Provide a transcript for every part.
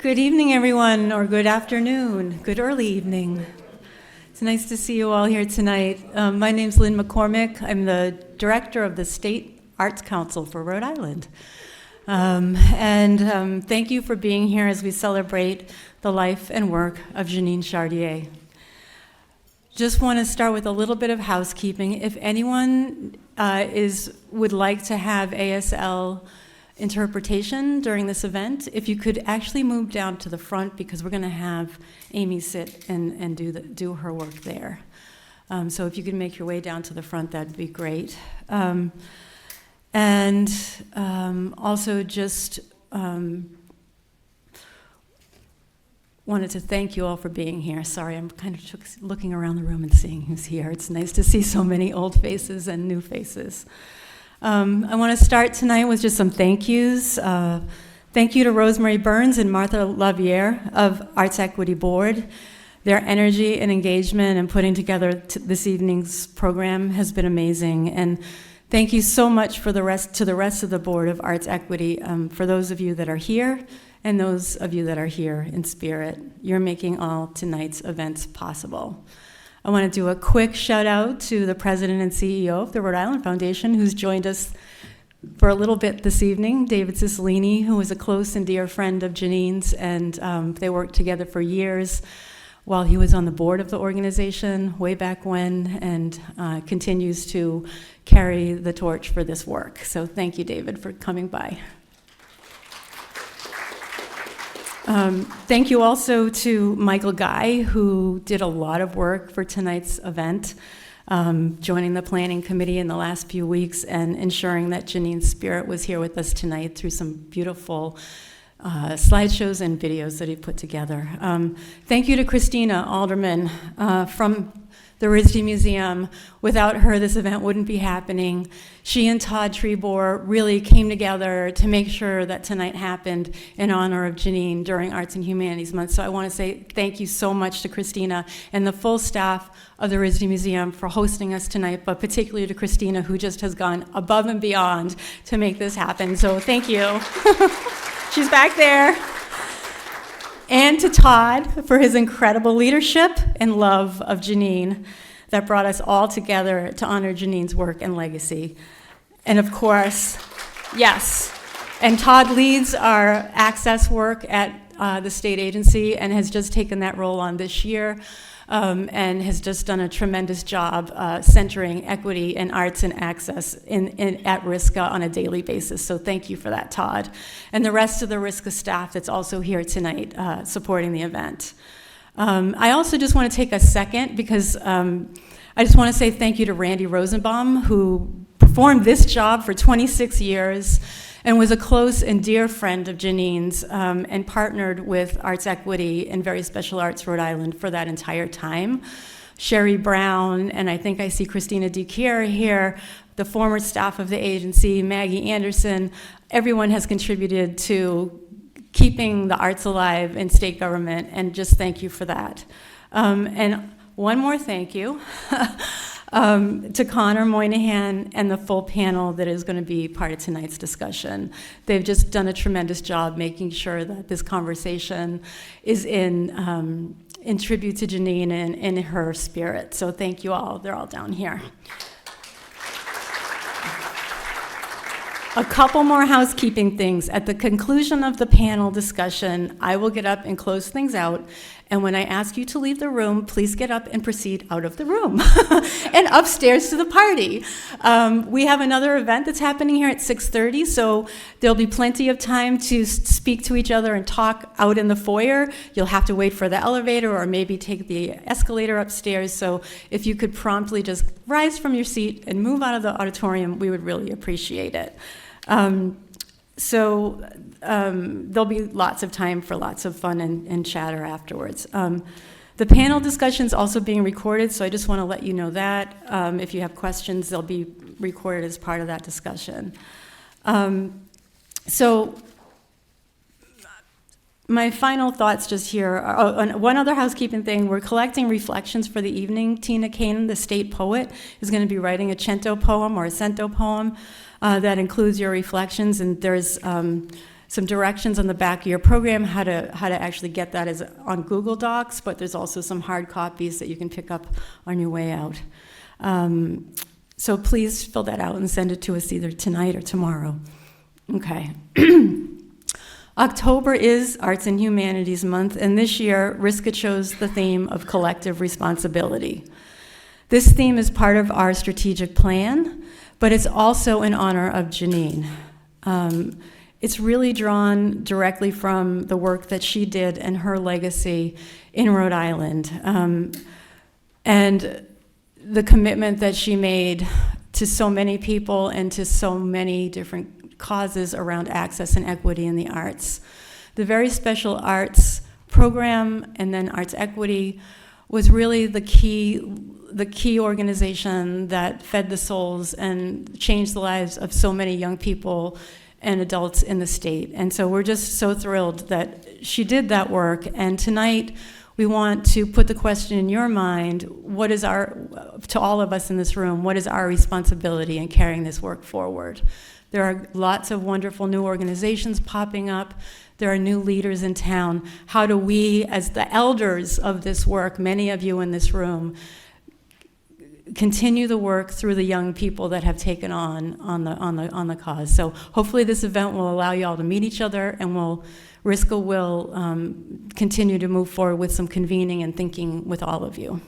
Good evening, everyone, or good afternoon, good early evening. It's nice to see you all here tonight. My name's Lynn McCormick. I'm the director of the State Arts Council for Rhode Island. Thank you for being here as we celebrate the life and work of Jeannine Chartier. Just want to start with a little bit of housekeeping. If anyone would like to have ASL interpretation during this event, if you could actually move down to the front, because we're going to have Amy sit and do her work there. So if you could make your way down to the front, that'd be great. Also just wanted to thank you all for being here. Sorry, I'm kind of looking around the room and seeing who's here. It's nice to see so many old faces and new faces. I want to start tonight with just some thank yous. Thank you to Rosemary Burns and Martha Laviere of Arts Equity Board. Their energy and engagement in putting together this evening's program has been amazing. And thank you so much to the rest of the Board of Arts Equity, for those of you that are here and those of you that are here in spirit. You're making all tonight's events possible. I want to do a quick shout out to the president and CEO of the Rhode Island Foundation, who's joined us for a little bit this evening, David Cicilline, who is a close and dear friend of Jeannine's, and they worked together for years while he was on the board of the organization way back when, and continues to carry the torch for this work. So thank you, David, for coming by. Thank you also to Michael Guy, who did a lot of work for tonight's event, joining the planning committee in the last few weeks and ensuring that Jeannine's spirit was here with us tonight through some beautiful slideshows and videos that he put together. Thank you to Christina Alderman from the RISD Museum. Without her, this event wouldn't be happening. She and Todd Trebor really came together to make sure that tonight happened in honor of Jeannine during Arts and Humanities Month. So I want to say thank you so much to Christina and the full staff of the RISD Museum for hosting us tonight, but particularly to Christina, who just has gone above and beyond to make this happen. So thank you. She's back there. And to Todd for his incredible leadership and love of Jeannine that brought us all together to honor Jeannine's work and legacy. And of course, yes, and Todd leads our access work at the state agency and has just taken that role on this year. And has just done a tremendous job centering equity and arts and access at RISCA on a daily basis. So thank you for that, Todd. And the rest of the RISCA staff that's also here tonight supporting the event. I also just want to take a second because I just want to say thank you to Randy Rosenbaum, who performed this job for 26 years and was a close and dear friend of Jeannine's, and partnered with Arts Equity and Very Special Arts Rhode Island for that entire time. Sherry Brown, and I think I see Christina DiChiara here, the former staff of the agency, Maggie Anderson, everyone has contributed to keeping the arts alive in state government, and just thank you for that. And one more thank you. To Conor, Moynihan, and the full panel that is going to be part of tonight's discussion. They've just done a tremendous job making sure that this conversation is in tribute to Jeannine and in her spirit. So thank you all. They're all down here. A couple more housekeeping things. At the conclusion of the panel discussion, I will get up and close things out. And when I ask you to leave the room, please get up and proceed out of the room and upstairs to the party. We have another event that's happening here at 6:30, so there'll be plenty of time to speak to each other and talk out in the foyer. You'll have to wait for the elevator or maybe take the escalator upstairs. So if you could promptly just rise from your seat and move out of the auditorium, we would really appreciate it. There'll be lots of time for lots of fun and chatter afterwards. The panel discussion is also being recorded, so I just want to let you know that. If you have questions, they'll be recorded as part of that discussion. My final thoughts just here are, one other housekeeping thing, we're collecting reflections for the evening. Tina Kane, the state poet, is going to be writing a cento poem or a cento poem that includes your reflections, and there's some directions on the back of your program how to actually get that as on Google Docs, but there's also some hard copies that you can pick up on your way out. So please fill that out and send it to us either tonight or tomorrow. Okay. October is Arts and Humanities Month, and this year, RISCA chose the theme of collective responsibility. This theme is part of our strategic plan, but it's also in honor of Jeannine. It's really drawn directly from the work that she did and her legacy in Rhode Island, and the commitment that she made to so many people and to so many different causes around access and equity in the arts. The very special arts program and then arts equity was really the key organization that fed the souls and changed the lives of so many young people and adults in the state. And so we're just so thrilled that she did that work. And tonight we want to put the question in your mind, what is to all of us in this room, what is our responsibility in carrying this work forward? There are lots of wonderful new organizations popping up. There are new leaders in town. How do we, as the elders of this work, many of you in this room, continue the work through the young people that have taken on the cause? So hopefully this event will allow you all to meet each other, and RISCA will continue to move forward with some convening and thinking with all of you.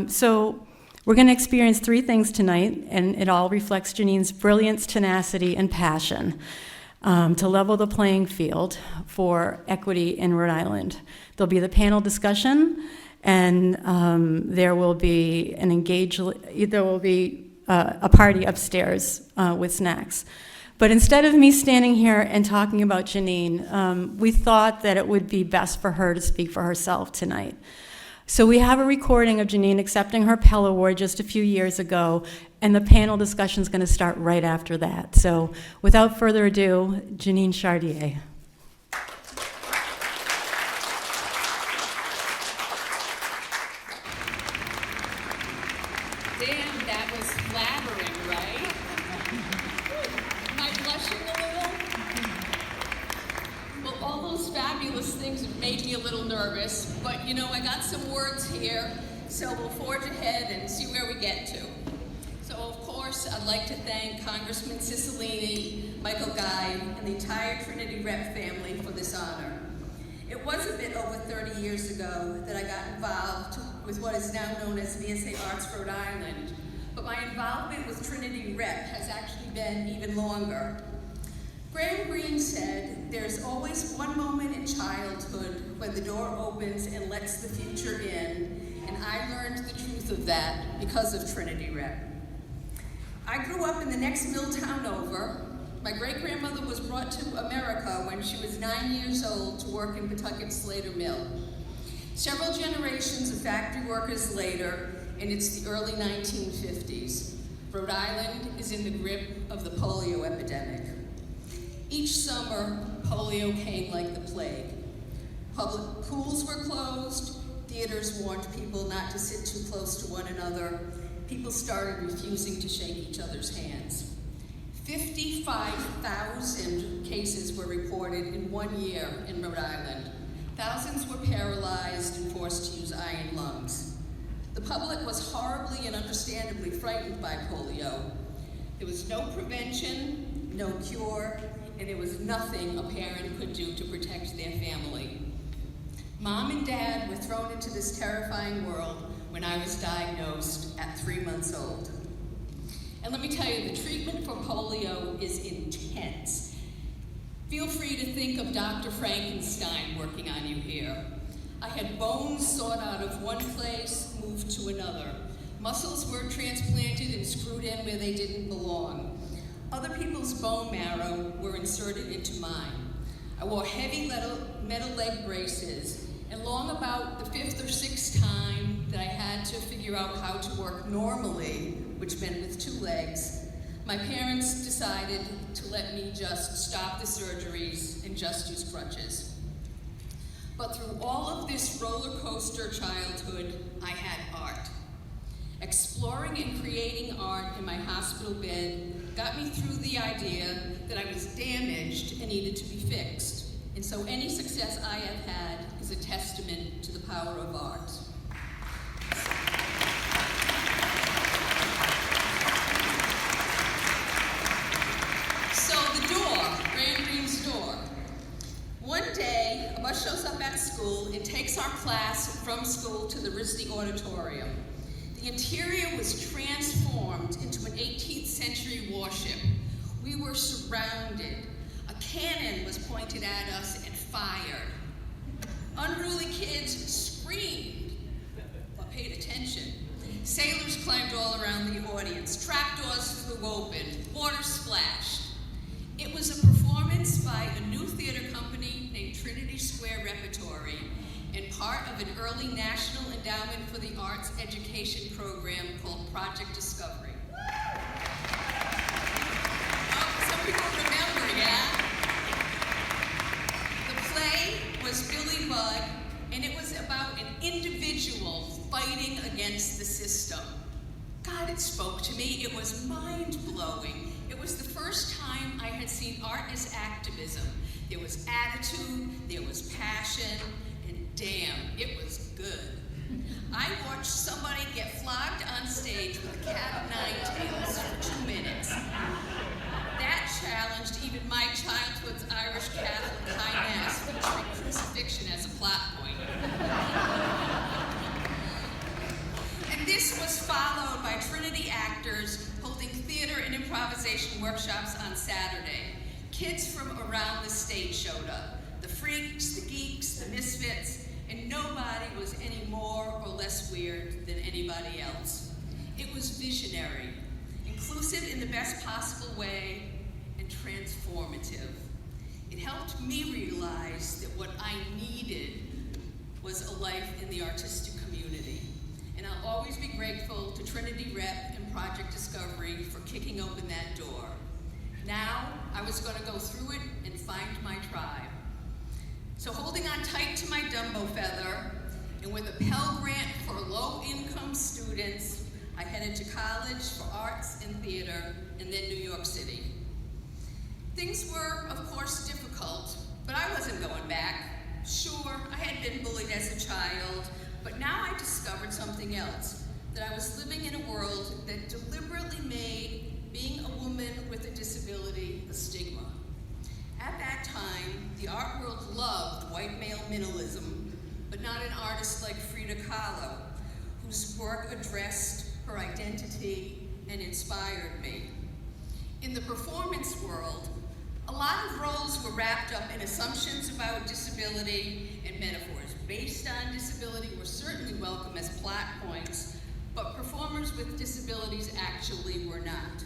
So we're going to experience three things tonight, and it all reflects Jeannine's brilliance, tenacity, and passion to level the playing field for equity in Rhode Island. There'll be the panel discussion, and there will be a party upstairs with snacks. But instead of me standing here and talking about Jeannine, we thought that it would be best for her to speak for herself tonight. So we have a recording of Jeannine accepting her Pell Award just a few years ago, and the panel discussion is going to start right after that. So without further ado, Jeannine Chartier. Dan, that was flattering, right? Am I blushing a little? Well, all those fabulous things have made me a little nervous, but you know, I got some words here, so we'll forge ahead and see where we get to. So, of course, I'd like to thank Congressman Cicilline, Michael Guy, and the entire Trinity Rep family for this honor. It was a bit over 30 years ago that I got involved with what is now known as VSA Arts Rhode Island, but my involvement with Trinity Rep has actually been even longer. Graham Greene said, "There's always one moment in childhood when the door opens and lets the future in," and I learned the truth of that because of Trinity Rep. I grew up in the next mill town over. My great-grandmother was brought to America when she was 9 years old to work in Pawtucket Slater Mill. Several generations of factory workers later, and it's the early 1950s, Rhode Island is in the grip of the polio epidemic. Each summer, polio came like the plague. Public pools were closed, theaters warned people not to sit too close to one another, people started refusing to shake each other's hands. 55,000 cases were reported in 1 year in Rhode Island. Thousands were paralyzed and forced to use iron lungs. The public was horribly and understandably frightened by polio. There was no prevention, no cure, and there was nothing a parent could do to protect their family. Mom and Dad were thrown into this terrifying world when I was diagnosed at 3 months old. And let me tell you, the treatment for polio is intense. Feel free to think of Dr. Frankenstein working on you here. I had bones sawed out of one place, moved to another. Muscles were transplanted and screwed in where they didn't belong. Other people's bone marrow were inserted into mine. I wore heavy metal leg braces, and long about the 5th or 6th time that I had to figure out how to work normally, which meant with 2 legs, my parents decided to let me just stop the surgeries and just use crutches. But through all of this roller coaster childhood, I had art. Exploring and creating art in my hospital bed got me through the idea that I was damaged and needed to be fixed. And so any success I have had is a testament to the power of art. So the door, Grand Green's door. One day, a bus shows up at school and takes our class from school to the RISD Auditorium. The interior was transformed into an 18th century warship. We were surrounded. A cannon was pointed at us and fired. Unruly kids screamed, but paid attention. Sailors climbed all around the audience. Trapdoors flew open. Water splashed. It was a performance by a new theater company named Trinity Square Repertory and part of an early National Endowment for the Arts education program called Project Discovery. Some people remember, yeah? The play was Billy Budd, and it was about an individual fighting against the system. God, it spoke to me. It was mind-blowing. It was the first time I had seen art as activism. There was attitude, there was passion, and damn, it was good. I watched somebody get flogged on stage with a cat of nine tails for 2 minutes. That challenged even my childhood's Irish Catholic high mass featuring crucifixion as a plot point. And this was followed by Trinity actors holding theater and improvisation workshops on Saturday. Kids from around the state showed up. The freaks, the geeks, the misfits, and nobody was any more or less weird than anybody else. It was visionary, inclusive in the best possible way, and transformative. It helped me realize that what I needed was a life in the artistic community. And I'll always be grateful to Trinity Rep and Project Discovery for kicking open that door. Now, I was going to go through it and find my tribe. So holding on tight to my Dumbo feather, and with a Pell Grant for low-income students, I headed to college for arts and theater, and then New York City. Things were, of course, difficult, but I wasn't going back. Sure, I had been bullied as a child, but now I discovered something else, that I was living in a world that deliberately made being a woman with a disability a stigma. At that time, the art world loved white male minimalism, but not an artist like Frida Kahlo, whose work addressed her identity and inspired me. In the performance world, a lot of roles were wrapped up in assumptions about disability and metaphors based on disability were certainly welcome as plot points, but performers with disabilities actually were not.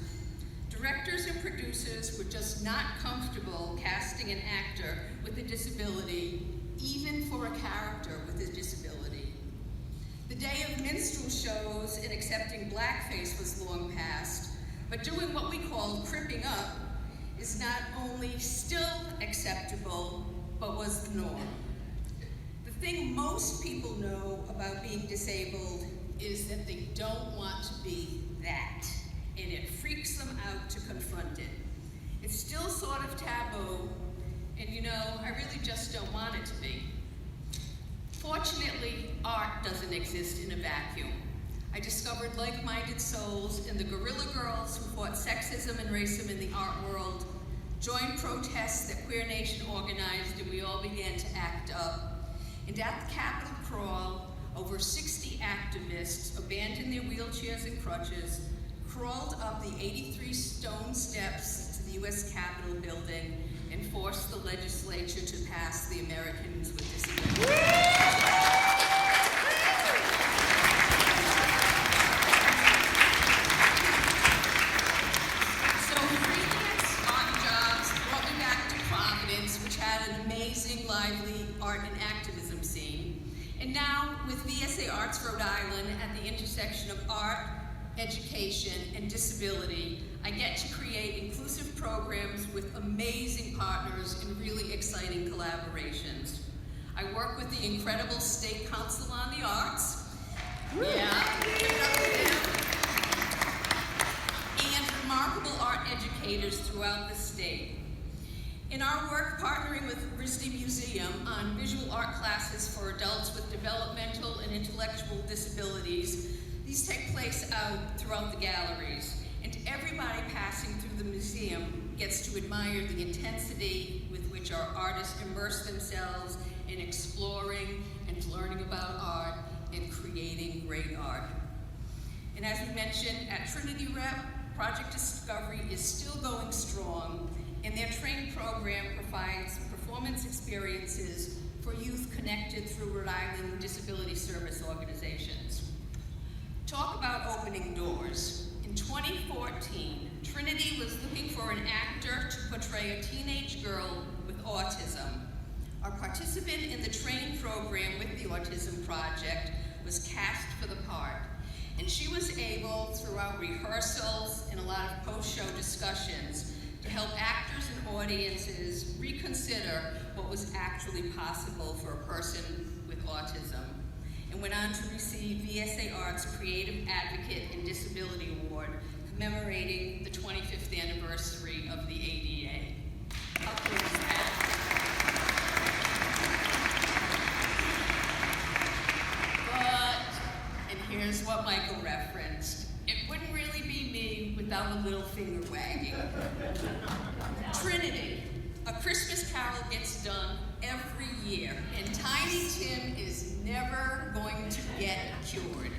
Directors and producers were just not comfortable casting an actor with a disability, even for a character with a disability. The day of minstrel shows and accepting blackface was long past, but doing what we call cripping up is not only still acceptable, but was the norm. The thing most people know about being disabled is that they don't want to be that, and it freaks them out to confront it. It's still sort of taboo, and you know, I really just don't want it to be. Fortunately, art doesn't exist in a vacuum. I discovered like-minded souls in the guerrilla girls who fought sexism and racism in the art world, joined protests that Queer Nation organized, and we all began to act up. And at the Capitol crawl, over 60 activists abandoned their wheelchairs and crutches, crawled up the 83 stone steps to the U.S. Capitol building, and forced the legislature to pass the Americans with Disabilities. So freelance art jobs brought me back to Providence, which had an amazing, lively art and activism scene. And now, with VSA Arts Rhode Island at the intersection of art, education, and disability, I get to create inclusive programs with amazing partners and really exciting collaborations. I work with the incredible State Council on the Arts, and remarkable art educators throughout the state. In our work partnering with RISD Museum on visual art classes for adults with developmental and intellectual disabilities, these take place out throughout the galleries, and everybody passing through the museum gets to admire the intensity with which our artists immerse themselves in exploring and learning about art and creating great art. And as we mentioned, at Trinity Rep, Project Discovery is still going strong, and their training program provides performance experiences for youth connected through Rhode Island disability service organizations. Talk about opening doors. In 2014, Trinity was looking for an actor to portray a teenage girl with autism. Our participant in the training program with the Autism Project was cast for the part, and she was able, throughout rehearsals and a lot of post-show discussions, to help actors and audiences reconsider what was actually possible for a person with autism, and went on to receive VSA Arts Creative Advocate and Disability Award, commemorating the 25th anniversary of the ADA. How cool is that? But, and here's what Michael referenced, it wouldn't really be me without a little finger wagging. Trinity, A Christmas Carol gets done every year, and Tiny Tim is never going to get cured.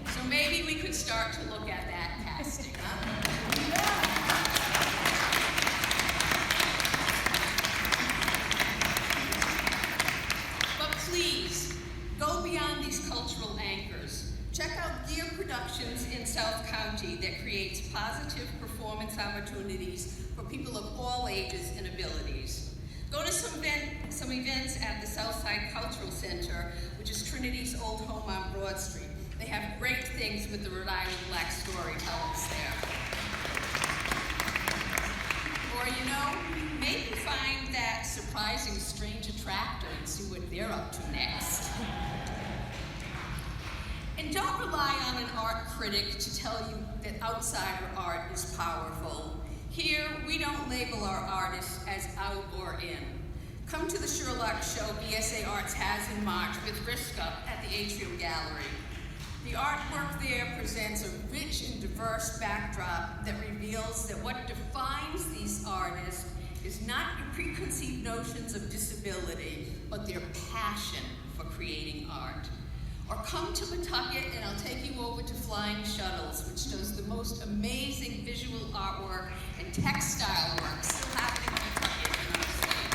So maybe we could start to look at that casting, huh? But please, go beyond these cultural anchors. Check out Gear Productions in South County that creates positive performance opportunities for people of all ages and abilities. Go to some events at the Southside Cultural Center, which is Trinity's old home on Broad Street. They have great things with the Rhode Island Black storytellers there. Or, you know, maybe find that surprising strange attractor and see what they're up to next. And don't rely on an art critic to tell you that outsider art is powerful. Here, we don't label our artists as out or in. Come to the Sherlock show VSA Arts has in March with Riska at the Atrium Gallery. The artwork there presents a rich and diverse backdrop that reveals that what defines these artists is not your preconceived notions of disability, but their passion for creating art. Or come to Pawtucket and I'll take you over to Flying Shuttles, which does the most amazing visual artwork and textile work still happening in Pawtucket in our state.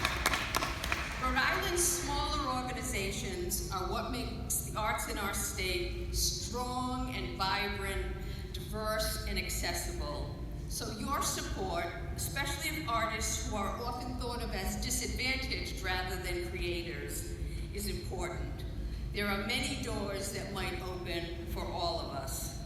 Rhode Island's smaller organizations are what makes the arts in our state strong and vibrant, diverse and accessible. So your support, especially of artists who are often thought of as disadvantaged rather than creators, is important. There are many doors that might open for all of us.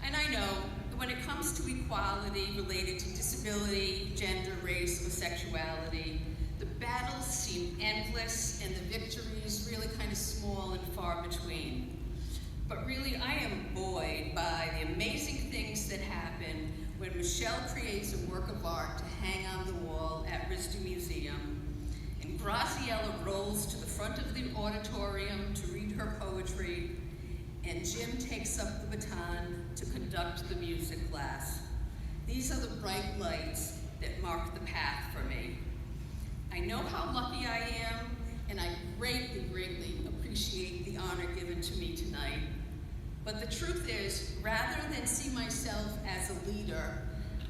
And I know that when it comes to equality related to disability, gender, race, or sexuality, the battles seem endless and the victories really kind of small and far between. But really, I am buoyed by the amazing things that happen when Michelle creates a work of art to hang on the wall at RISD Museum, and Graciela rolls to the front of the auditorium to read her poetry, and Jim takes up the baton to conduct the music class. These are the bright lights that mark the path for me. I know how lucky I am, and I greatly, greatly appreciate the honor given to me tonight. But the truth is, rather than see myself as a leader,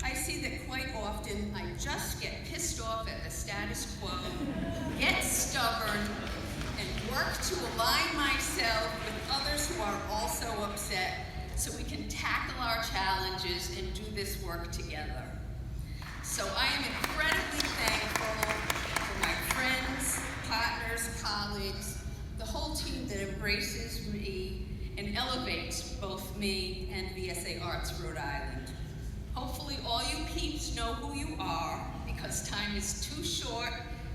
I see that quite often I just get pissed off at the status quo, get stubborn, and work to align myself with others who are also upset so we can tackle our challenges and do this work together. So I am incredibly thankful for my friends, partners, colleagues, the whole team that embraces me and elevates both me and VSA Arts Rhode Island. Hopefully all you peeps know who you are, because time is too short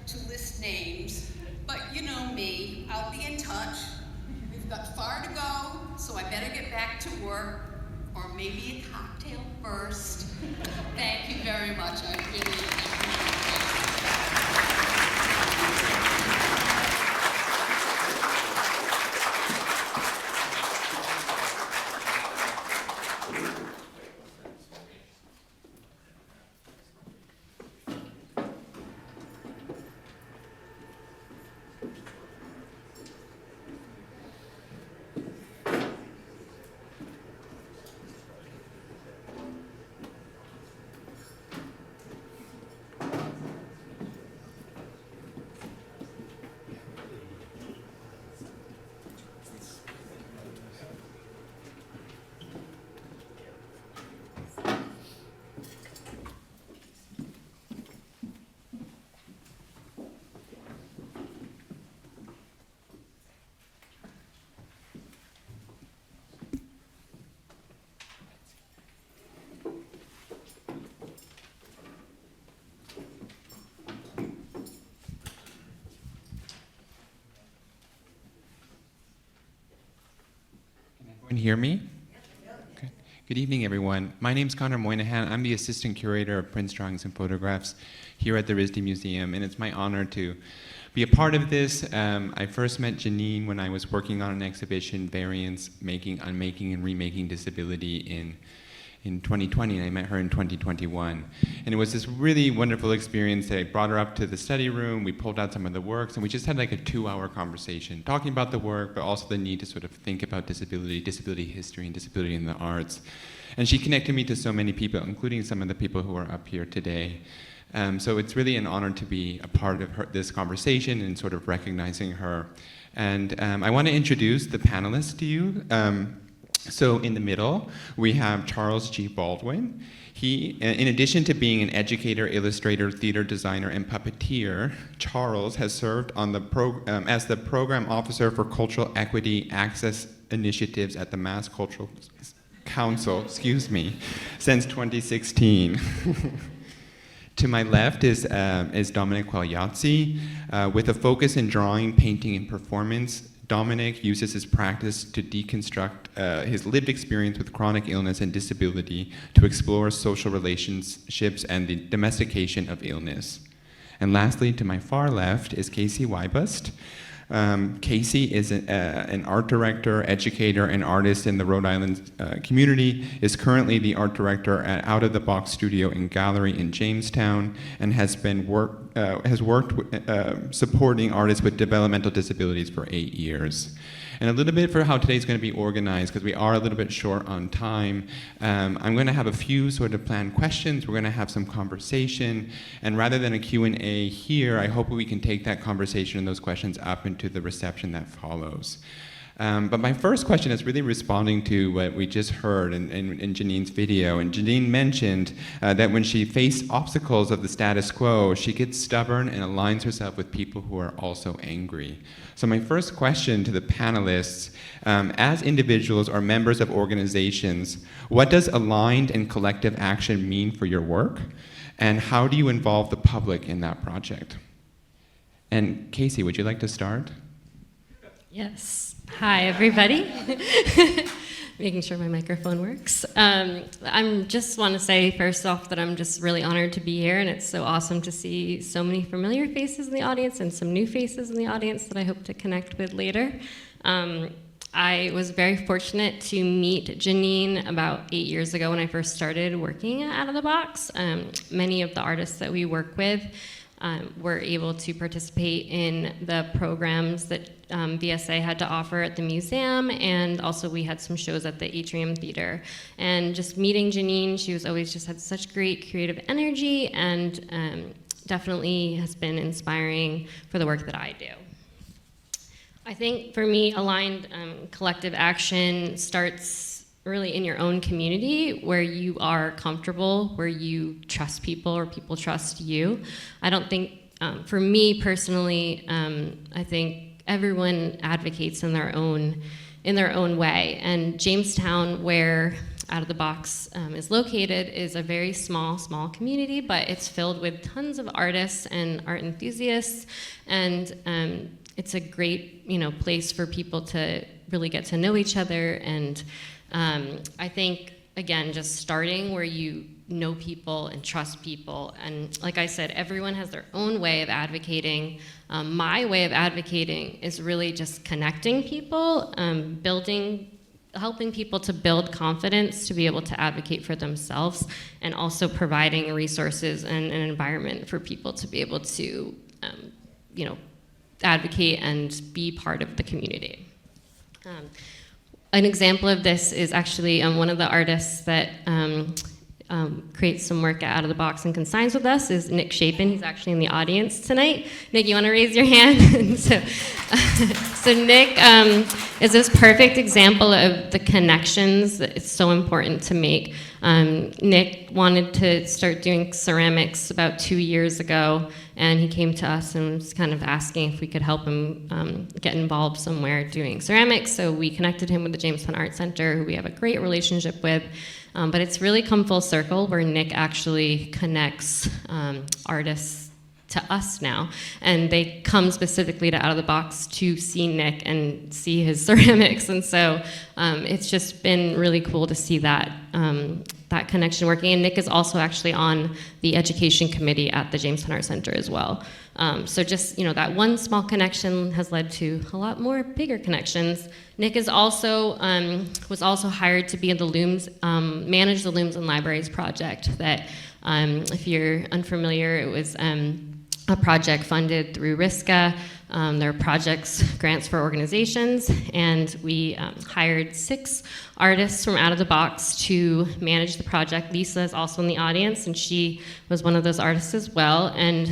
to list names, but you know me, I'll be in touch. We've got far to go, so I better get back to work, or maybe a cocktail first. Thank you very much. I really appreciate it. Can you hear me? Okay. Good evening, everyone. My name's Conor Moynihan. I'm the assistant curator of prints, drawings, and photographs here at the RISD Museum, and it's my honor to be a part of this. I first met Jeannine when I was working on an exhibition, Variants, Making, Unmaking, and Remaking Disability in 2020, and I met her in 2021. And it was this really wonderful experience that I brought her up to the study room, we pulled out some of the works, and we just had like a 2-hour conversation, talking about the work, but also the need to sort of think about disability, disability history, and disability in the arts. And she connected me to so many people, including some of the people who are up here today. So it's really an honor to be a part of this conversation and sort of recognizing her. And I want to introduce the panelists to you. So in the middle, we have Charles G. Baldwin. He, in addition to being an educator, illustrator, theater designer, and puppeteer, Charles has served on the as the program officer for cultural equity access initiatives at the Mass Cultural Council, since 2016. To my left is Dominic Quagliozzi, with a focus in drawing, painting, and performance. Dominic uses his practice to deconstruct his lived experience with chronic illness and disability to explore social relationships and the domestication of illness. And lastly, to my far left is Casey Weibust. Casey is an art director, educator, and artist in the Rhode Island community, is currently the art director at Out of the Box Studio and Gallery in Jamestown, and has worked supporting artists with developmental disabilities for 8 years. And a little bit for how today's going to be organized, because we are a little bit short on time. I'm going to have a few sort of planned questions. We're going to have some conversation. And rather than a Q&A here, I hope we can take that conversation and those questions up into the reception that follows. But my first question is really responding to what we just heard in Jeannine's video. And Jeannine mentioned that when she faced obstacles of the status quo, she gets stubborn and aligns herself with people who are also angry. So my first question to the panelists, as individuals or members of organizations, what does aligned and collective action mean for your work? And how do you involve the public in that project? And Casey, would you like to start? Yes. Hi, everybody. Making sure my microphone works. I just want to say, first off, that I'm just really honored to be here, and it's so awesome to see so many familiar faces in the audience and some new faces in the audience that I hope to connect with later. I was very fortunate to meet Jeannine about 8 years ago when I first started working at Out of the Box. Many of the artists that we work with were able to participate in the programs that VSA had to offer at the museum, and also we had some shows at the Atrium Theater. And just meeting Jeannine, she was always just had such great creative energy, and definitely has been inspiring for the work that I do. I think for me, aligned collective action starts really in your own community where you are comfortable, where you trust people or people trust you. I don't think, for me personally, I think everyone advocates in their own way. And Jamestown, where Out of the Box is located, is a very small community, but it's filled with tons of artists and art enthusiasts, and it's a great, place for people to really get to know each other. And I think, again, just starting where you know people and trust people. And like I said, everyone has their own way of advocating. My way of advocating is really just connecting people, helping people to build confidence to be able to advocate for themselves, and also providing resources and an environment for people to be able to, advocate and be part of the community. An example of this is actually one of the artists that creates some work at Out of the Box and consigns with us is Nick Chapin. He's actually in the audience tonight. Nick, you want to raise your hand? So Nick is this perfect example of the connections that it's so important to make. Nick wanted to start doing ceramics about 2 years ago, and he came to us and was kind of asking if we could help him get involved somewhere doing ceramics. So we connected him with the Jamestown Art Center, who we have a great relationship with. But it's really come full circle where Nick actually connects artists to us now, and they come specifically to Out of the Box to see Nick and see his ceramics, and so it's just been really cool to see that that connection working. And Nick is also actually on the education committee at the Jamestown Art Center as well. So just that one small connection has led to a lot more bigger connections. Nick is also was also hired to be in the Looms, manage the Looms and Libraries project. That, if you're unfamiliar, it was a project funded through RISCA. There are projects, grants for organizations, and we hired 6 artists from Out of the Box to manage the project. Lisa is also in the audience, and she was one of those artists as well. And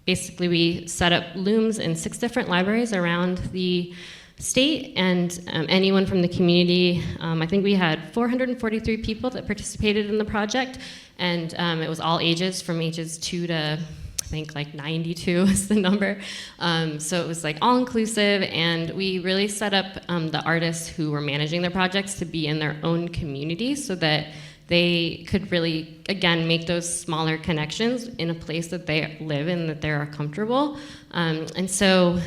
basically, we set up looms in 6 different libraries around the state, and anyone from the community. I think we had 443 people that participated in the project, and it was all ages, from ages 2 to I think like 92 is the number. So it was like all inclusive, and we really set up the artists who were managing their projects to be in their own community so that they could really, again, make those smaller connections in a place that they live in, that they're comfortable. And so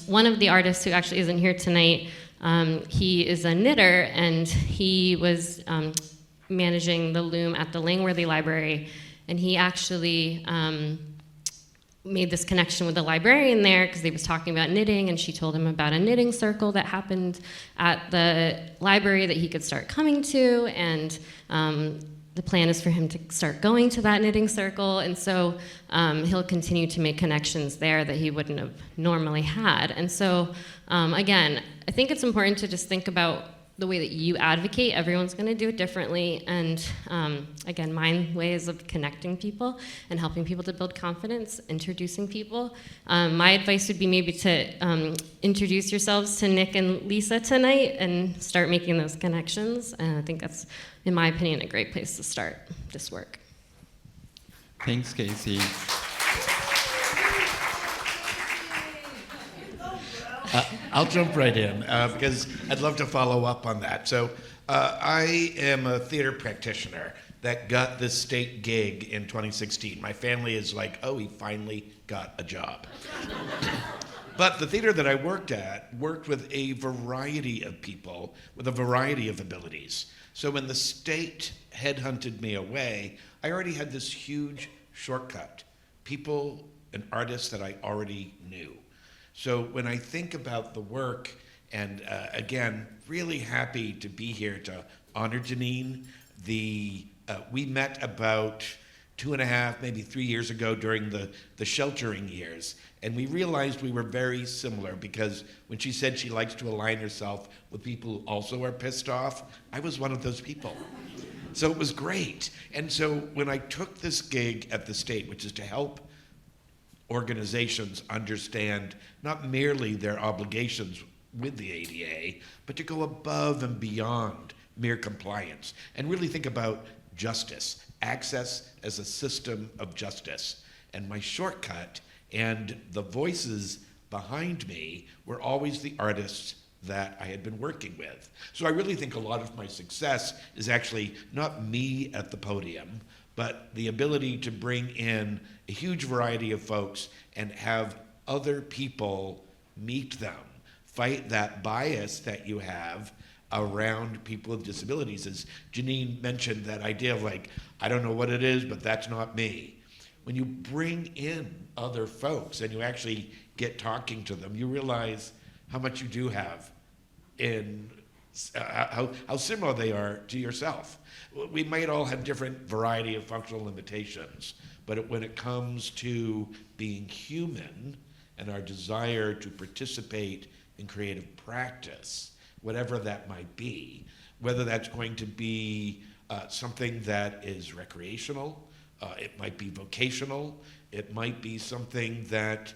one of the artists who actually isn't here tonight, he is a knitter, and he was managing the loom at the Langworthy Library, and he actually made this connection with the librarian there because they was talking about knitting, and she told him about a knitting circle that happened at the library that he could start coming to, and the plan is for him to start going to that knitting circle, and so he'll continue to make connections there that he wouldn't have normally had. And so again, I think it's important to just think about the way that you advocate. Everyone's going to do it differently, and again, my way is of connecting people and helping people to build confidence, introducing people. My advice would be maybe to introduce yourselves to Nick and Lisa tonight and start making those connections, and I think that's, in my opinion, a great place to start this work. Thanks, Casey. I'll jump right in because I'd love to follow up on that. So I am a theater practitioner that got this state gig in 2016. My family is like, oh, he finally got a job. But the theater that I worked at worked with a variety of people with a variety of abilities. So when the state headhunted me away, I already had this huge shortcut. People and artists that I already knew. So when I think about the work, and again, really happy to be here to honor Jeannine. We met about 2.5, maybe 3 years ago during the sheltering years, and we realized we were very similar because when she said she likes to align herself with people who also are pissed off, I was one of those people. So it was great. And so when I took this gig at the state, which is to help organizations understand not merely their obligations with the ADA, but to go above and beyond mere compliance and really think about justice, access as a system of justice. And my shortcut and the voices behind me were always the artists that I had been working with. So I really think a lot of my success is actually not me at the podium, but the ability to bring in a huge variety of folks and have other people meet them, fight that bias that you have, around people with disabilities. As Jeannine mentioned, that idea of like, I don't know what it is, but that's not me. When you bring in other folks and you actually get talking to them, you realize how much you do have in how similar they are to yourself. We might all have different variety of functional limitations, but when it comes to being human and our desire to participate in creative practice, whatever that might be, whether that's going to be something that is recreational, it might be vocational, it might be something that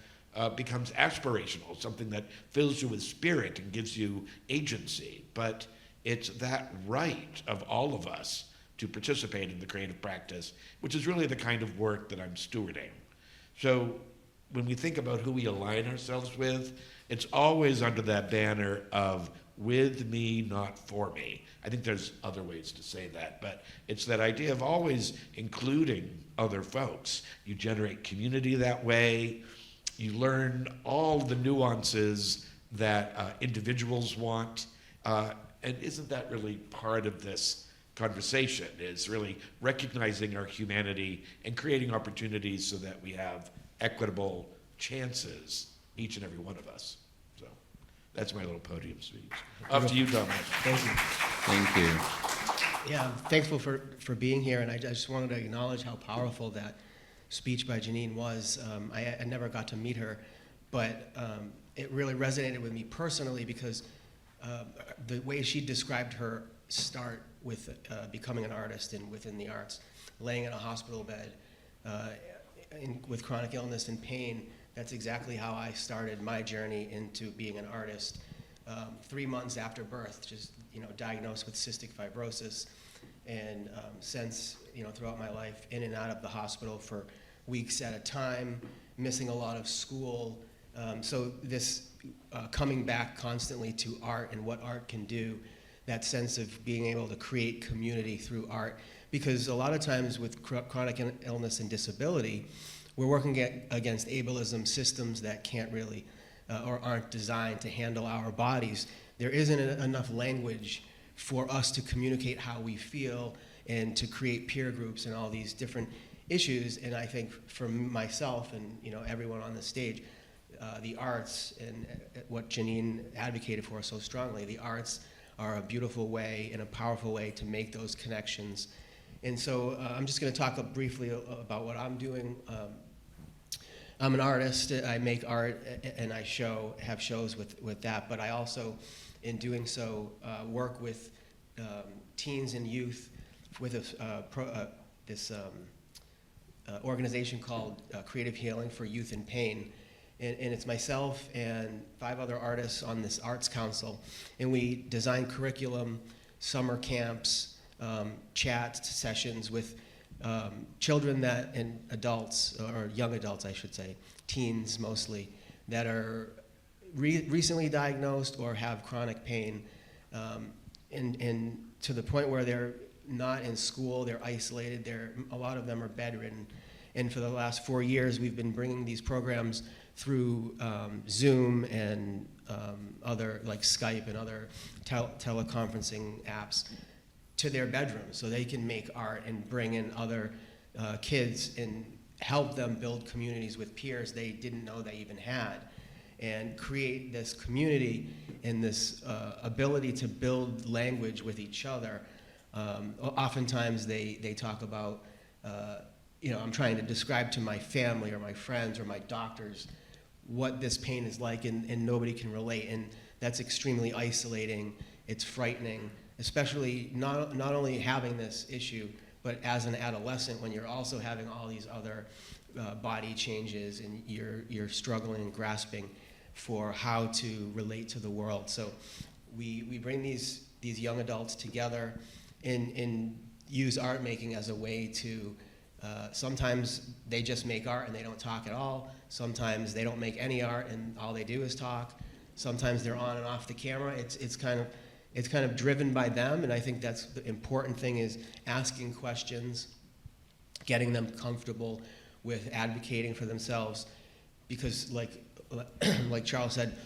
becomes aspirational, something that fills you with spirit and gives you agency. But it's that right of all of us to participate in the creative practice, which is really the kind of work that I'm stewarding. So when we think about who we align ourselves with, it's always under that banner of with me, not for me. I think there's other ways to say that, but it's that idea of always including other folks. You generate community that way. You learn all the nuances that individuals want. And isn't that really part of this conversation, is really recognizing our humanity and creating opportunities so that we have equitable chances, each and every one of us. So that's my little podium speech. Up to you, Dominic. Thank you. Thank you. Yeah, I'm thankful for being here, and I just wanted to acknowledge how powerful that speech by Jeannine was. I never got to meet her, but it really resonated with me personally because the way she described her start with becoming an artist and within the arts, laying in a hospital bed with chronic illness and pain, that's exactly how I started my journey into being an artist. 3 months after birth, just diagnosed with cystic fibrosis, and since throughout my life, in and out of the hospital for weeks at a time, missing a lot of school. So this coming back constantly to art and what art can do, that sense of being able to create community through art. Because a lot of times with chronic illness and disability, we're working against ableism systems that can't really or aren't designed to handle our bodies. There isn't enough language for us to communicate how we feel and to create peer groups and all these different issues. And I think for myself and everyone on the stage, the arts and what Jeannine advocated for so strongly, the arts are a beautiful way and a powerful way to make those connections. And so I'm just going to talk briefly about what I'm doing. I'm an artist. I make art and I have shows with that, but I also, in doing so, work with teens and youth with this organization called Creative Healing for Youth in Pain. And it's myself and 5 other artists on this arts council, and we design curriculum, summer camps, chat sessions with children and adults, or young adults I should say, teens mostly, that are recently diagnosed or have chronic pain, and to the point where they're not in school, they're isolated, a lot of them are bedridden. And for the last 4 years, we've been bringing these programs through Zoom and other, like Skype and other teleconferencing apps, to their bedrooms so they can make art and bring in other kids and help them build communities with peers they didn't know they even had, and create this community and this ability to build language with each other. Oftentimes they talk about, I'm trying to describe to my family or my friends or my doctors what this pain is like, and nobody can relate, and that's extremely isolating. It's frightening, especially not only having this issue, but as an adolescent when you're also having all these other body changes and you're struggling and grasping for how to relate to the world. So we bring these young adults together and use art making as a way to, sometimes they just make art and they don't talk at all. Sometimes they don't make any art and all they do is talk. Sometimes they're on and off the camera. It's kind of driven by them, and I think that's the important thing, is asking questions, getting them comfortable with advocating for themselves, because like Charles said,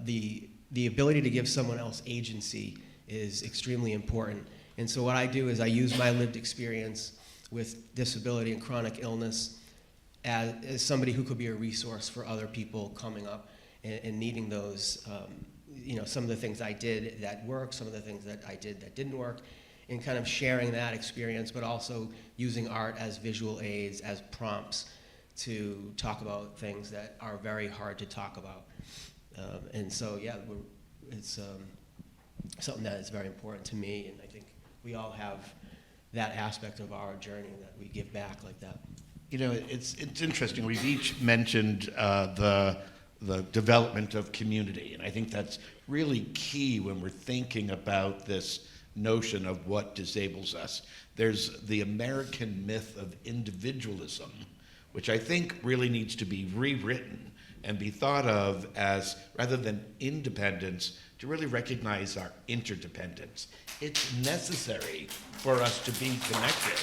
the ability to give someone else agency is extremely important. And so what I do is I use my lived experience with disability and chronic illness as somebody who could be a resource for other people coming up and needing those, some of the things I did that worked, some of the things that I did that didn't work, and kind of sharing that experience, but also using art as visual aids, as prompts to talk about things that are very hard to talk about. And so, yeah, it's something that is very important to me, and I think we all have that aspect of our journey that we give back like that. You know, it's interesting. We've each mentioned the development of community, and I think that's really key when we're thinking about this notion of what disables us. There's the American myth of individualism, which I think really needs to be rewritten and be thought of as, rather than independence, to really recognize our interdependence. It's necessary for us to be connected.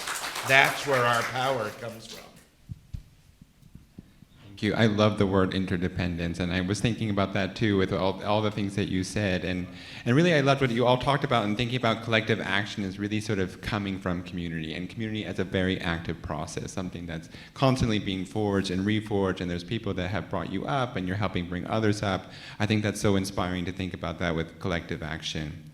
That's where our power comes from. Thank you. I love the word interdependence, and I was thinking about that too with all the things that you said. And really I loved what you all talked about, and thinking about collective action is really sort of coming from community, and community as a very active process, something that's constantly being forged and reforged, and there's people that have brought you up and you're helping bring others up. I think that's so inspiring to think about that with collective action.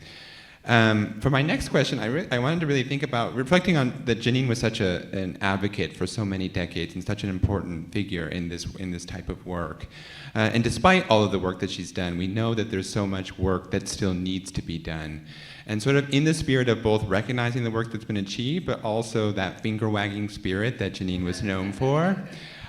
For my next question, I wanted to really think about reflecting on that Jeannine was such an advocate for so many decades and such an important figure in this type of work. And despite all of the work that she's done, we know that there's so much work that still needs to be done. And sort of in the spirit of both recognizing the work that's been achieved, but also that finger-wagging spirit that Jeannine was known for,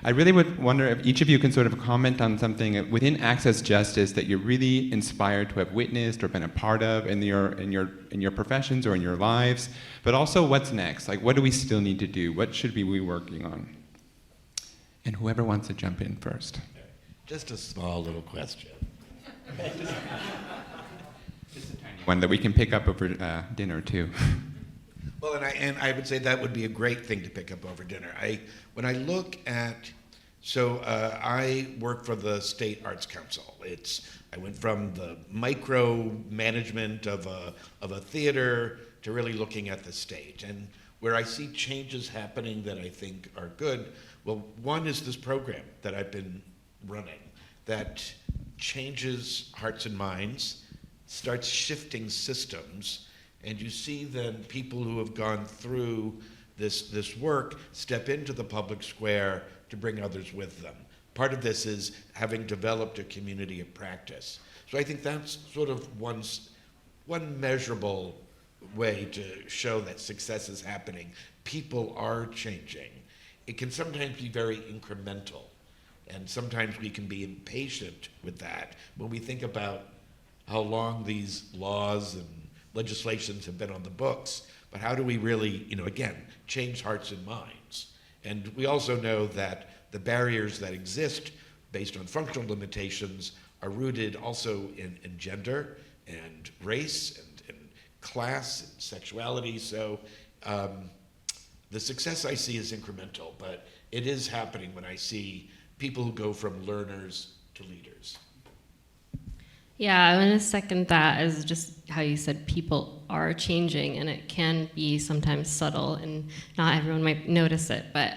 I really would wonder if each of you can sort of comment on something within access justice that you're really inspired to have witnessed or been a part of in your professions or in your lives, but also what's next? Like, what do we still need to do? What should we be working on? And whoever wants to jump in first. Just a small little question. Just a tiny one that we can pick up over dinner too. Well, and I would say that would be a great thing to pick up over dinner. When I look at, I work for the State Arts Council. I went from the micro management of a theater to really looking at the stage, and where I see changes happening that I think are good. Well, one is this program that I've been running that changes hearts and minds, starts shifting systems. And you see then people who have gone through this work step into the public square to bring others with them. Part of this is having developed a community of practice. So I think that's sort of one measurable way to show that success is happening. People are changing. It can sometimes be very incremental, and sometimes we can be impatient with that when we think about how long these laws and legislations have been on the books, but how do we really, again, change hearts and minds? And we also know that the barriers that exist based on functional limitations are rooted also in gender and race and class and sexuality. So the success I see is incremental, but it is happening when I see people who go from learners to leaders. Yeah, I want to second that, as just how you said people are changing, and it can be sometimes subtle and not everyone might notice it. But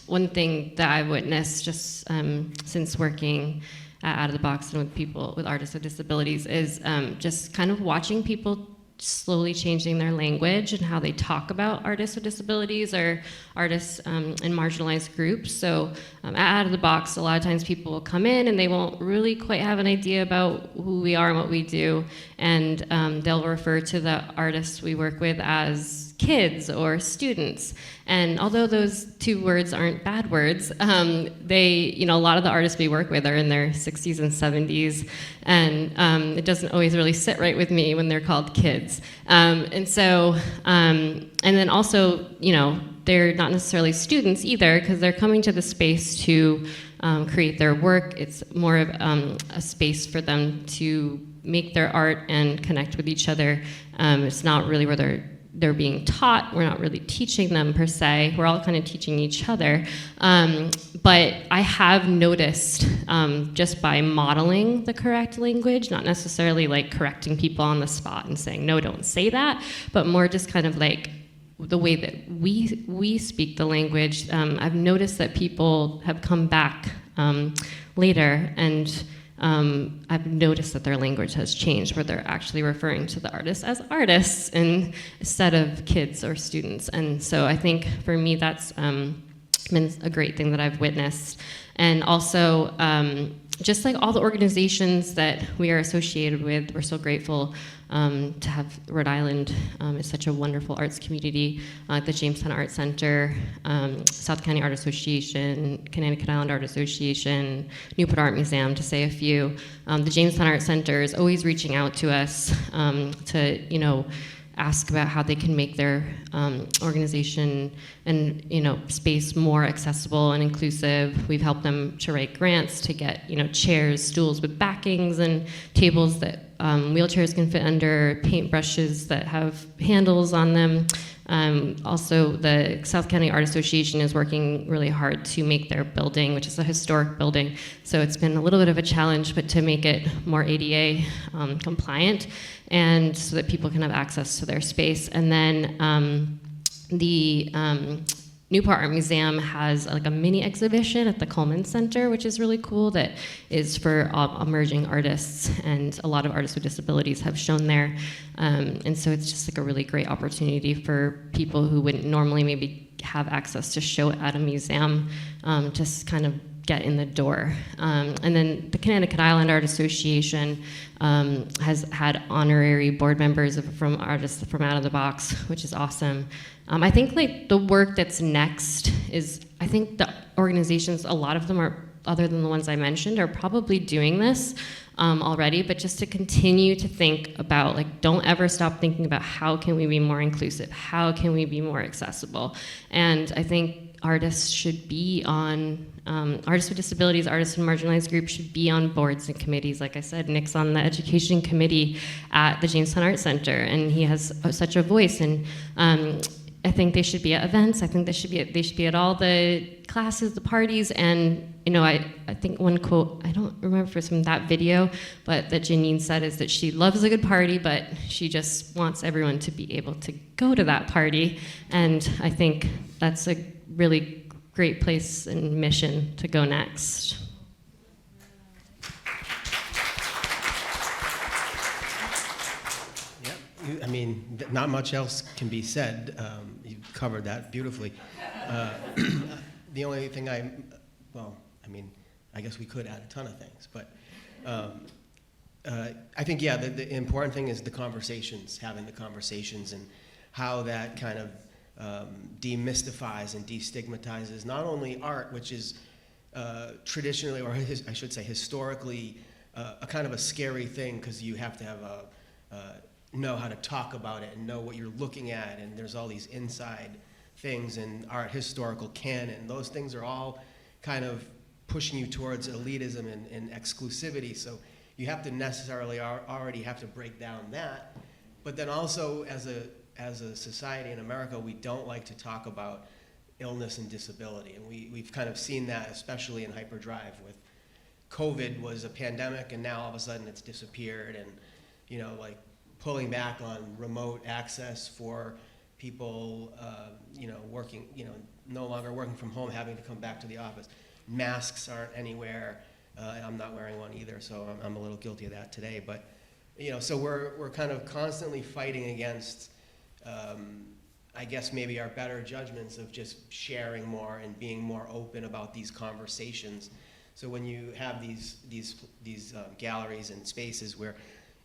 one thing that I've witnessed just since working Out of the Box and with people, with artists with disabilities, is just kind of watching people slowly changing their language and how they talk about artists with disabilities or artists in marginalized groups. So Out of the Box, a lot of times people will come in and they won't really quite have an idea about who we are and what we do, and they'll refer to the artists we work with as kids or students. And although those two words aren't bad words, they, a lot of the artists we work with are in their 60s and 70s, and it doesn't always really sit right with me when they're called kids. And then also, they're not necessarily students either, because they're coming to the space to create their work. It's more of a space for them to make their art and connect with each other. It's not really where they're they're being taught. We're not really teaching them per se. We're all kind of teaching each other. But I have noticed just by modeling the correct language, not necessarily like correcting people on the spot and saying, no, don't say that, but more just kind of like the way that we speak the language. I've noticed that people have come back later, and I've noticed that their language has changed, where they're actually referring to the artists as artists instead of kids or students. And so I think for me that's been a great thing that I've witnessed. And also just like all the organizations that we are associated with, we're so grateful to have Rhode Island is such a wonderful arts community. The Jamestown Art Center, South County Art Association, Connecticut Island Art Association, Newport Art Museum, to say a few. The Jamestown Art Center is always reaching out to us to, ask about how they can make their organization and space more accessible and inclusive. We've helped them to write grants to get chairs, stools with backings, and tables that wheelchairs can fit under, paintbrushes that have handles on them. Also, the South County Art Association is working really hard to make their building, which is a historic building, so it's been a little bit of a challenge, but to make it more ADA compliant, and so that people can have access to their space. And then the Newport Art Museum has like a mini exhibition at the Coleman Center, which is really cool, that is for emerging artists, and a lot of artists with disabilities have shown there. And so it's just like a really great opportunity for people who wouldn't normally maybe have access to show at a museum, just kind of get in the door. And then the Connecticut Island Art Association has had honorary board members from artists from Out of the Box, which is awesome. I think like the work that's next is, I think the organizations, a lot of them are, other than the ones I mentioned, are probably doing this already, but just to continue to think about, like, don't ever stop thinking about how can we be more inclusive, how can we be more accessible. And I think artists should be on, artists with disabilities, artists in marginalized groups should be on boards and committees. Like I said, Nick's on the education committee at the Jamestown Art Center, and he has such a voice. And I think they should be at events. I think they should be at all the classes, the parties. And I think one quote, I don't remember if it's from that video, but that Jeannine said is that she loves a good party, but she just wants everyone to be able to go to that party. And I think that's a really great place and mission to go next. I mean, not much else can be said. You covered that beautifully. The only thing I guess we could add a ton of things, but I think, the important thing is the conversations, having the conversations, and how that kind of demystifies and destigmatizes not only art, which is traditionally, or I should say historically, a kind of a scary thing, because you have to have know how to talk about it and know what you're looking at, and there's all these inside things in art historical canon. Those things are all kind of pushing you towards elitism and exclusivity, so you have to necessarily already have to break down that. But then also, as a society in America, we don't like to talk about illness and disability, and we've kind of seen that, especially in hyperdrive. With COVID was a pandemic, and now all of a sudden it's disappeared, and like pulling back on remote access for people, working, no longer working from home, having to come back to the office. Masks aren't anywhere. I'm not wearing one either, so I'm a little guilty of that today. But, so we're kind of constantly fighting against, I guess maybe our better judgments of just sharing more and being more open about these conversations. So when you have these galleries and spaces where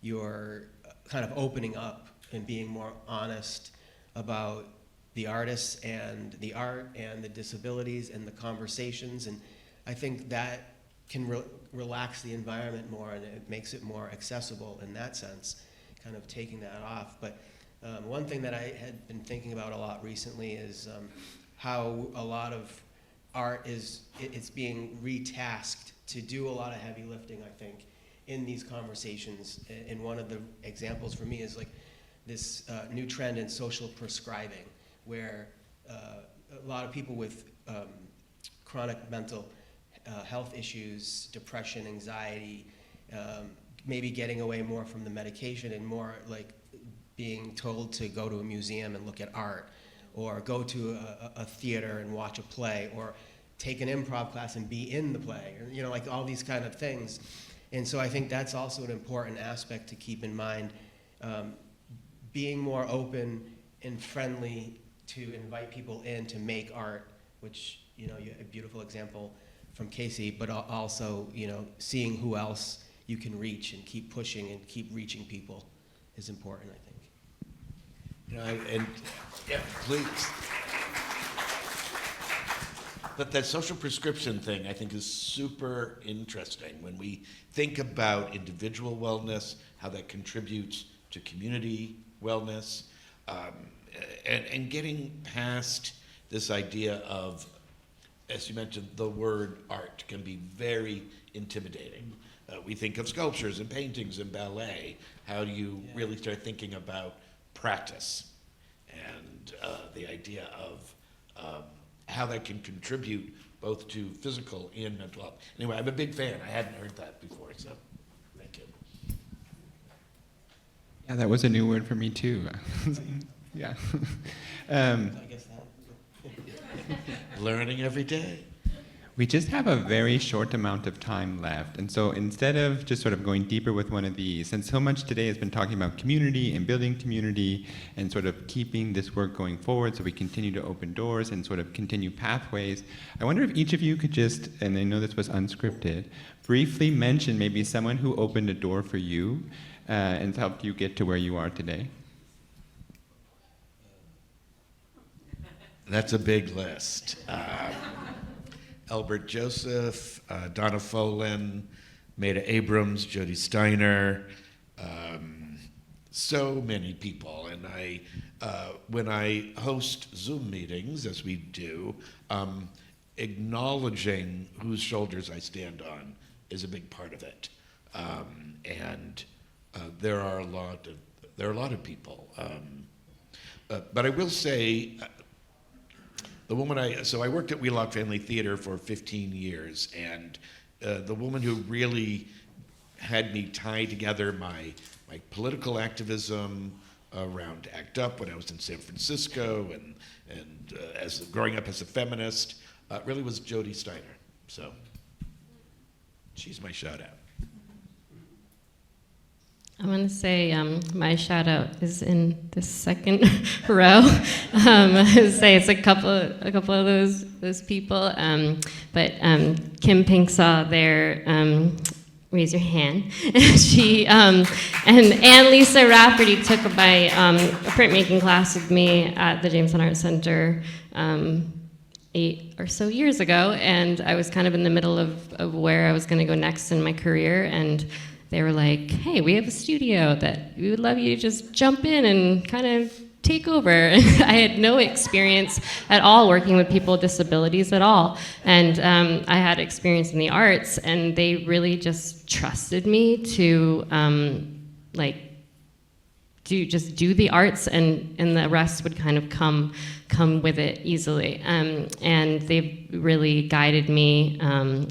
you're kind of opening up and being more honest about the artists and the art and the disabilities and the conversations, and I think that can relax the environment more, and it makes it more accessible in that sense, kind of taking that off. But one thing that I had been thinking about a lot recently is how a lot of art it's being retasked to do a lot of heavy lifting, I think, in these conversations. And one of the examples for me is like this new trend in social prescribing, where a lot of people with chronic mental health issues, depression, anxiety, maybe getting away more from the medication and more like being told to go to a museum and look at art, or go to a theater and watch a play, or take an improv class and be in the play, or, you know, like all these kind of things. And so I think that's also an important aspect to keep in mind, being more open and friendly to invite people in to make art, which, you know, you have a beautiful example from Casey, but also, you know, seeing who else you can reach and keep pushing and keep reaching people is important, I think. You know, and yeah, please. But that social prescription thing, I think, is super interesting when we think about individual wellness, how that contributes to community wellness, and getting past this idea of, as you mentioned, the word art can be very intimidating. We think of sculptures and paintings and ballet. How do you really start thinking about practice and the idea of how that can contribute both to physical and mental health? Anyway, I'm a big fan. I hadn't heard that before, so thank you. Yeah, that was a new word for me too. Yeah. I guess that. Learning every day. We just have a very short amount of time left, and so instead of just sort of going deeper with one of these, and so much today has been talking about community and building community and sort of keeping this work going forward so we continue to open doors and sort of continue pathways, I wonder if each of you could just, and I know this was unscripted, briefly mention maybe someone who opened a door for you and helped you get to where you are today. That's a big list. Albert Joseph, Donna Folin, Maida Abrams, Jody Steiner, so many people. And when I host Zoom meetings, as we do, acknowledging whose shoulders I stand on is a big part of it. There are a lot of people. But I will say, the woman I worked at Wheelock Family Theater for 15 years, and the woman who really had me tie together my political activism around ACT UP when I was in San Francisco, and as growing up as a feminist, really was Jody Steiner. So she's my shout out. I want to say my shout out is in the second row. I would say it's a couple of those people, but Kim Pinksaw there. Raise your hand. She and Lisa Rafferty took my printmaking class with me at the Jameson Art Center 8 or so years ago, and I was kind of in the middle of where I was going to go next in my career, and they were like, hey, we have a studio that we would love you to just jump in and kind of take over. I had no experience at all working with people with disabilities at all. And I had experience in the arts, and they really just trusted me to do the arts, and the rest would kind of come with it easily. And they've really guided me,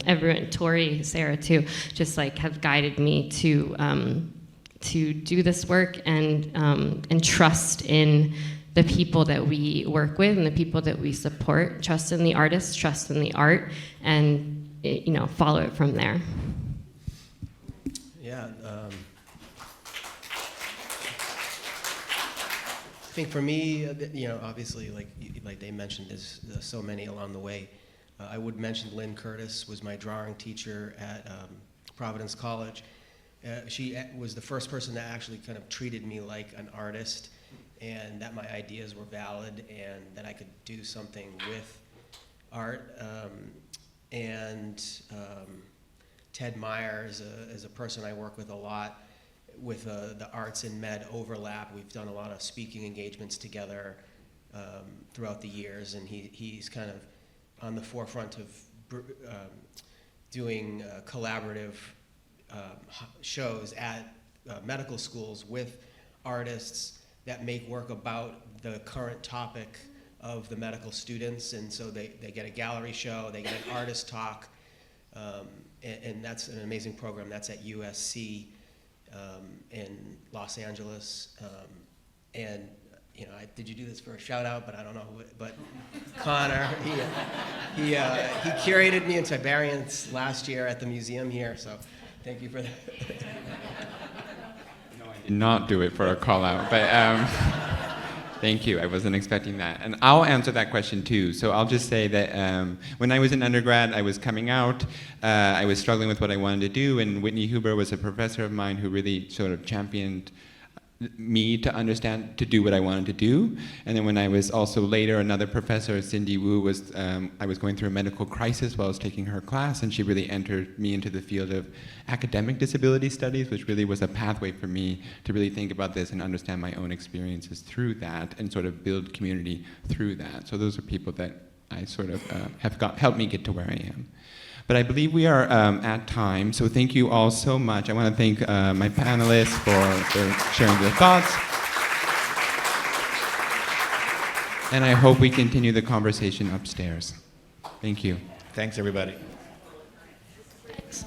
everyone, Tori, Sarah too, just like have guided me to do this work and trust in the people that we work with and the people that we support, trust in the artists, trust in the art, and follow it from there. Yeah. I think for me, obviously, like they mentioned, there's so many along the way. I would mention Lynn Curtis was my drawing teacher at Providence College. She was the first person that actually kind of treated me like an artist, and that my ideas were valid and that I could do something with art. Ted Meyer is a person I work with a lot. With the arts and med overlap, we've done a lot of speaking engagements together throughout the years, and he's kind of on the forefront of doing collaborative shows at medical schools with artists that make work about the current topic of the medical students. And so they get a gallery show, they get an artist talk, and that's an amazing program. That's at USC in Los Angeles. And you know, did you do this for a shout out? But I don't know who. But Conor, he curated me in Tiberians last year at the museum here. So thank you for that. No, I did not do it for a call out, but thank you. I wasn't expecting that. And I'll answer that question too. So I'll just say that when I was in undergrad, I was coming out. I was struggling with what I wanted to do, and Whitney Huber was a professor of mine who really sort of championed me to understand, to do what I wanted to do. And then when I was also later, another professor, Cindy Wu, was, I was going through a medical crisis while I was taking her class, and she really entered me into the field of academic disability studies, which really was a pathway for me to really think about this and understand my own experiences through that and sort of build community through that. So those are people that I sort of helped me get to where I am. But I believe we are at time, so thank you all so much. I want to thank my panelists for sharing their thoughts. And I hope we continue the conversation upstairs. Thank you. Thanks, everybody. Thanks.